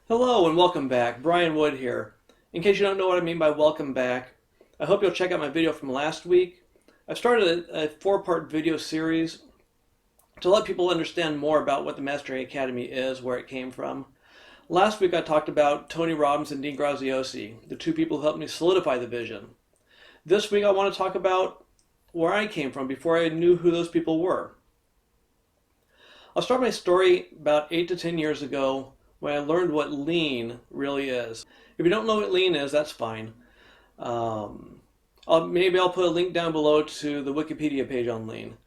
Hello and welcome back. Brian Wood here. In case you don't know what I mean by welcome back, I hope you'll check out my video from last week. I've started a four-part video series to let people understand more about what the Mastery Academy is, where it came from. Last week I talked about Tony Robbins and Dean Graziosi, the two people who helped me solidify the vision. This week I want to talk about where I came from before I knew who those people were. I'll start my story about 8 to 10 years ago when I learned what lean really is. If you don't know what lean is, that's fine. Maybe I'll put a link down below to the Wikipedia page on lean.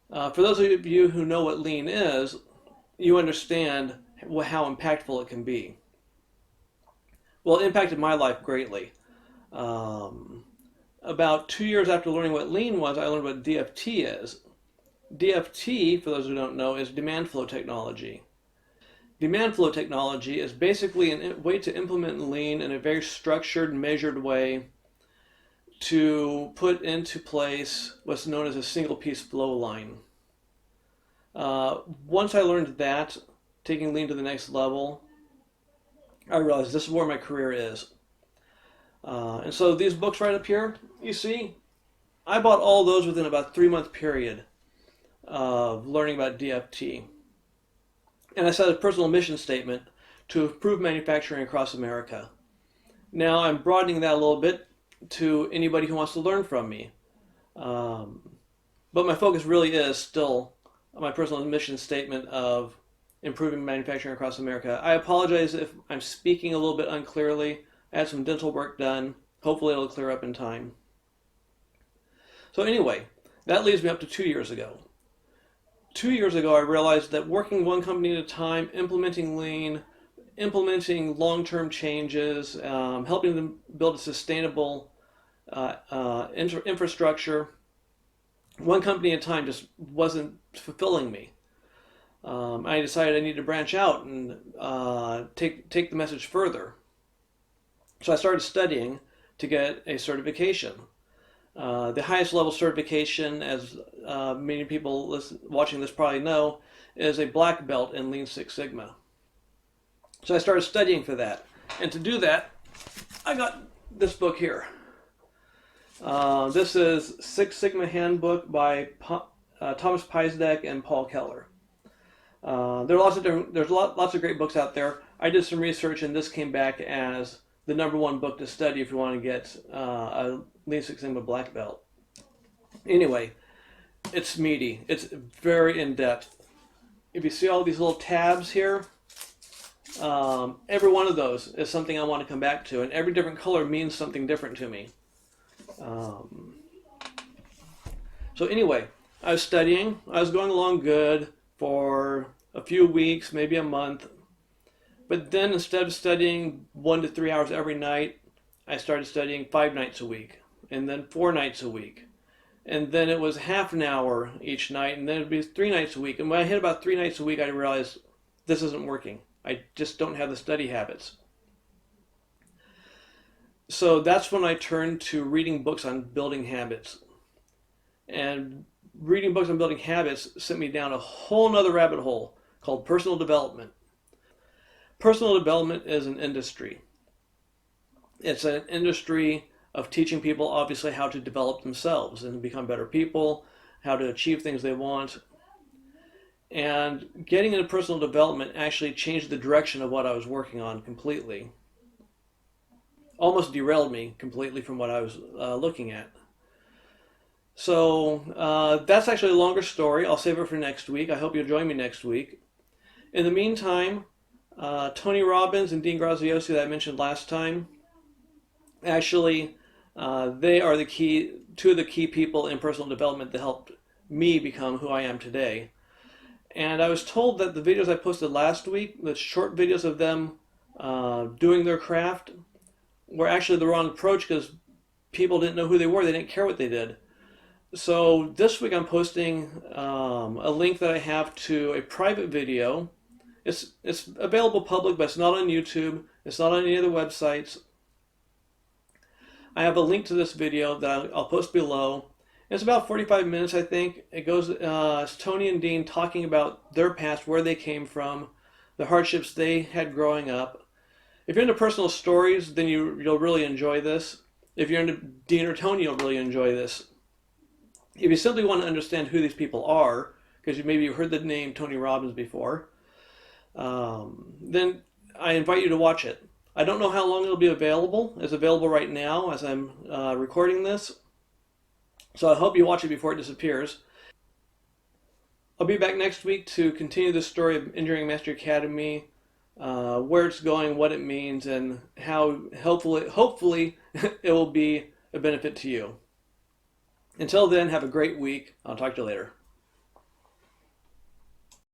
For those of you who know what lean is, you understand how impactful it can be. Well, it impacted my life greatly. About 2 years after learning what lean was, I learned what DFT is. DFT, for those who don't know, is demand flow technology. Demand flow technology is basically a way to implement lean in a very structured, measured way to put into place what's known as a single piece flow line. Once I learned that, taking lean to the next level, I realized this is where my career is. And so these books right up here, you see, I bought all those within about a 3-month period of learning about DFT. And I set a personal mission statement to improve manufacturing across America. Now I'm broadening that a little bit to anybody who wants to learn from me. But my focus really is still my personal mission statement of improving manufacturing across America. I apologize if I'm speaking a little bit unclearly. I had some dental work done. Hopefully it'll clear up in time. So anyway, that leads me up to 2 years ago. 2 years ago, I realized that working one company at a time, implementing lean, implementing long-term changes, helping them build a sustainable infrastructure, one company at a time just wasn't fulfilling me. I decided I needed to branch out and take the message further. So I started studying to get a certification. The highest level certification, as many people watching this probably know, is a black belt in Lean Six Sigma. So I started studying for that. And to do that, I got this book here. This is Six Sigma Handbook by Thomas Peisdeck and Paul Keller. There's lots of great books out there. I did some research and this came back as the #1 book to study if you want to get a Lean Six Sigma black belt. Anyway, it's meaty. It's very in-depth. If you see all these little tabs here, every one of those is something I want to come back to, and every different color means something different to me. So anyway, I was studying. I was going along good for a few weeks, maybe a month. But then instead of studying 1 to 3 hours every night, I started studying 5 nights a week, and then 4 nights a week. And then it was half an hour each night, and then it'd be 3 nights a week. And when I hit about 3 nights a week, I realized this isn't working. I just don't have the study habits. So that's when I turned to reading books on building habits. And reading books on building habits sent me down a whole nother rabbit hole called personal development. Personal development is an industry. It's an industry of teaching people, obviously, how to develop themselves and become better people, how to achieve things they want. And getting into personal development actually changed the direction of what I was working on completely. Almost derailed me completely from what I was looking at. So that's actually a longer story. I'll save it for next week. I hope you'll join me next week. In the meantime, Tony Robbins and Dean Graziosi that I mentioned last time, actually, they are two of the key people in personal development that helped me become who I am today. And I was told that the videos I posted last week, the short videos of them doing their craft, were actually the wrong approach because people didn't know who they were. They didn't care what they did. So this week I'm posting a link that I have to a private video. It's available public, but it's not on YouTube. It's not on any other websites. I have a link to this video that I'll post below. It's about 45 minutes, I think. It goes, it's Tony and Dean talking about their past, where they came from, the hardships they had growing up, If you're into personal stories, then you'll really enjoy this. If you're into Dean or Tony, you'll really enjoy this. If you simply want to understand who these people are, because maybe you've heard the name Tony Robbins before, then I invite you to watch it. I don't know how long it'll be available. It's available right now as I'm recording this. So I hope you watch it before it disappears. I'll be back next week to continue the story of Engineering Mastery Academy, where it's going, what it means, and how hopefully it will be a benefit to you. Until then, have a great week. I'll talk to you later.